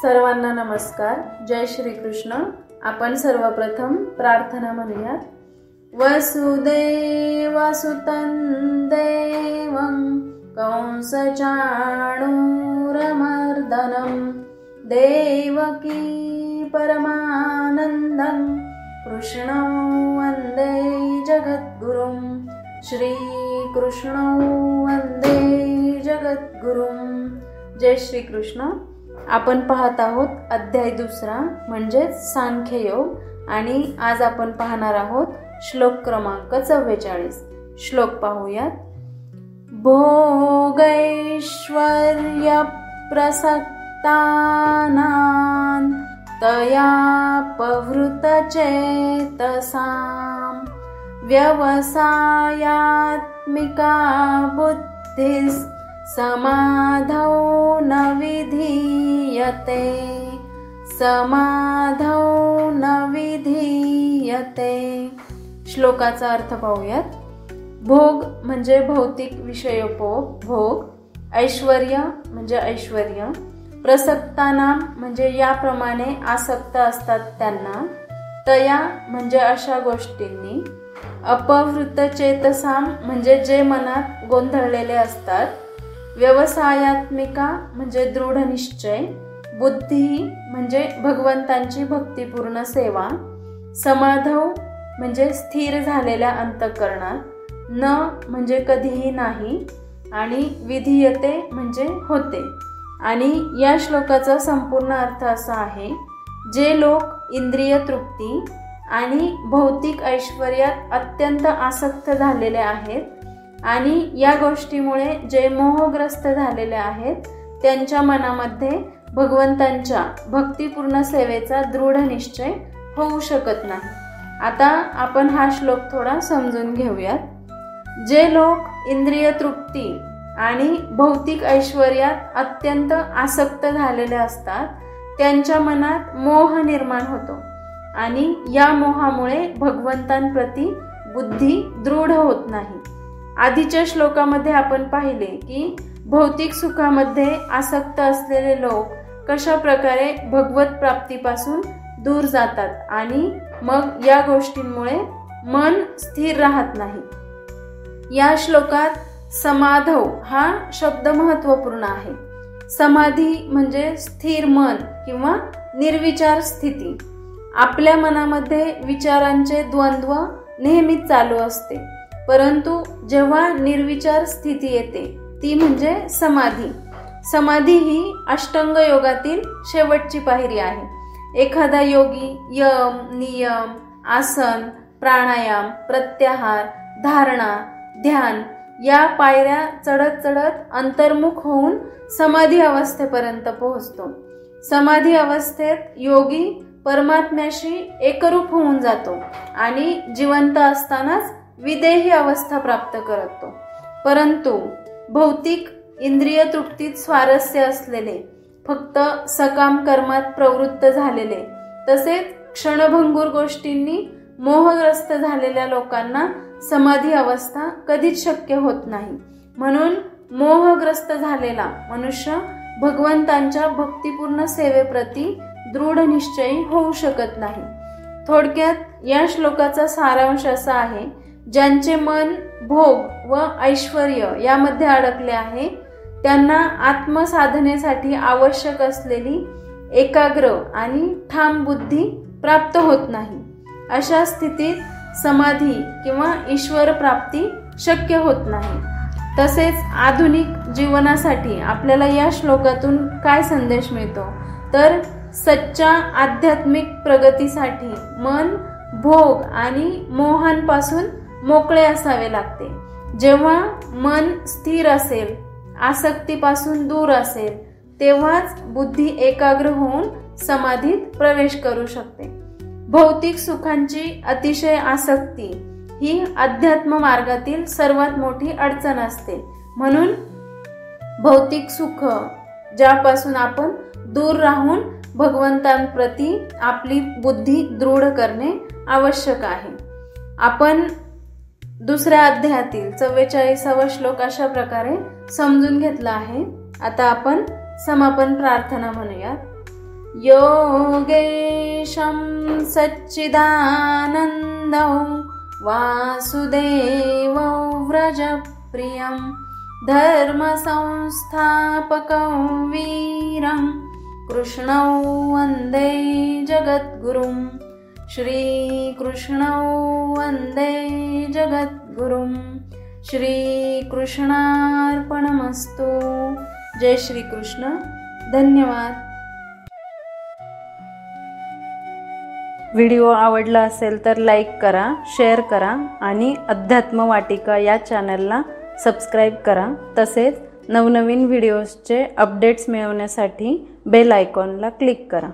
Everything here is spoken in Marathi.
सर्वांना नमस्कार. जय श्री कृष्ण. आपण सर्वप्रथम प्रार्थना म्हणूयात. वसुदेवसुतं देवं कंसचाणूरमर्दनं देवकी परमानन्दं कृष्णं वन्दे जगद्गुरुं. श्रीकृष्णं वन्दे जगद्गुरुं. जय श्री कृष्ण. आपण पाहत आहोत अध्याय 2 म्हणजेच सांख्ययोग आणि आज आपण पाहणार आहोत श्लोक क्रमांक 44. श्लोक पाहूयात. भोगैश्वर्य प्रसक्तानां तयापहृतचेतसां व्यवसायात्मिका बुद्धिस् समाधौ न विधीयते. समाधौ न विधीयते. श्लोकाचा अर्थ पाहूयात. भोग म्हणजे भौतिक विषयोपभोग, ऐश्वर्य म्हणजे ऐश्वर्य, प्रसक्तानां म्हणजे याप्रमाणे आसक्त असतात त्यांना, तया म्हणजे अशा गोष्टींनी, अपहृत चेतसाम म्हणजे जे मनात गोंधळलेले असतात, व्यवसायात्मिका म्हणजे दृढ निश्चय, बुद्धी म्हणजे भगवंतांची भक्तिपूर्ण सेवा, समाधौ म्हणजे स्थिर झालेल्या अंतःकरणात, न म्हणजे कधीही नाही आणि विधीयते म्हणजे होते. आणि या श्लोकाचा संपूर्ण अर्थ असा आहे, जे लोक इंद्रिय तृप्ती आणि भौतिक ऐश्वर्यात अत्यंत आसक्त झालेले आहेत आणि या गोष्टीमुळे जे मोहग्रस्त झालेले आहेत त्यांच्या मनामध्ये भगवंतांच्या भक्तिपूर्ण सेवेचा दृढ निश्चय होऊ शकत नाही. आता आपण हा श्लोक थोडा समजून घेऊयात. जे लोक इंद्रिय तृप्ती आणि भौतिक ऐश्वर्यात अत्यंत आसक्त झालेले असतात त्यांच्या मनात मोह निर्माण होतो आणि या मोहामुळे भगवंतांप्रती बुद्धी दृढ होत नाही. आधीच्या श्लोकामध्ये आपण पाहिले की भौतिक सुखामध्ये आसक्त असलेले लोक कशा प्रकारे भगवत प्राप्तीपासून दूर जातात आणि मग या गोष्टींमुळे मन स्थिर राहत नाही. या श्लोकात समाधौ हा शब्द महत्त्वपूर्ण आहे. समाधी म्हणजे स्थिर मन किंवा निर्विचार स्थिती. आपल्या मनामध्ये विचारांचे द्वंद्व नेहमीच चालू असते, परंतु जेव्हा निर्विचार स्थिती येते ती म्हणजे समाधी. समाधी ही अष्टांग योगातील शेवटची पायरी आहे. एखादा योगी यम, नियम, आसन, प्राणायाम, प्रत्याहार, धारणा, ध्यान या पायऱ्या चढत चढत अंतर्मुख होऊन समाधी अवस्थेपर्यंत पोहोचतो. समाधी अवस्थेत योगी परमात्म्याशी एकरूप होऊन जातो आणि जिवंत असतानाच विदेही अवस्था प्राप्त करतो. परंतु भौतिक इंद्रिय तृप्तीत स्वारस्य असलेले, फक्त सकाम कर्मात प्रवृत्त झालेले, तसेच क्षणभंगूर गोष्टींनी मोहग्रस्त झालेल्या लोकांना समाधी अवस्था कधीच शक्य होत नाही. म्हणून मोहग्रस्त झालेला मनुष्य भगवंतांच्या भक्तिपूर्ण सेवेप्रती दृढ निश्चयी होऊ शकत नाही. थोडक्यात या श्लोकाचा सारांश असा आहे, ज्यांचे मन भोग व ऐश्वर्य यामध्ये अडकले आहे त्यांना आत्मसाधनेसाठी आवश्यक असलेली एकाग्र आणि ठाम बुद्धी प्राप्त होत नाही. अशा स्थितीत समाधी किंवा ईश्वर प्राप्ती शक्य होत नाही. तसेच आधुनिक जीवनासाठी आपल्याला या श्लोकातून काय संदेश मिळतो तर सच्चा आध्यात्मिक प्रगतीसाठी मन भोग आणि मोहांपासून मोकळे असावे लागते. जेव्हा मन स्थिर असेल, आसक्तीपासून दूर असेल, तेव्हाच बुद्धी एकाग्र होऊन समाधीत प्रवेश करू शकते. भौतिक सुखांची अतिशय आसक्ती ही अध्यात्म मार्गातील सर्वात मोठी अडचण असते. म्हणून भौतिक सुख ज्यापासून आपण दूर राहून भगवंतांप्रती आपली बुद्धी दृढ करणे आवश्यक आहे. आपण दुसऱ्या अध्यायातील 44वा श्लोक अशा प्रकारे समजून घेतला आहे. आता आपण समापन प्रार्थना म्हणूया. योगेशं सच्चिदानन्दं वासुदेवौ व्रजप्रियं धर्मसंस्थापकं वीरं कृष्णौ वन्दे जगद्गुरुं श्रीकृष्णौ वन्दे जगद्गुरुं श्रीकृष्णार्पणमस्तु। जय श्री कृष्ण। धन्यवाद। व्हिडिओ आवडला असेल तर लाईक करा, शेअर करा आणि अध्यात्म वाटिका या चॅनलला सबस्क्राईब करा। तसेच नवनवीन व्हिडिओजचे अपडेट्स मिळवण्यासाठी बेल आयकॉनला क्लिक करा।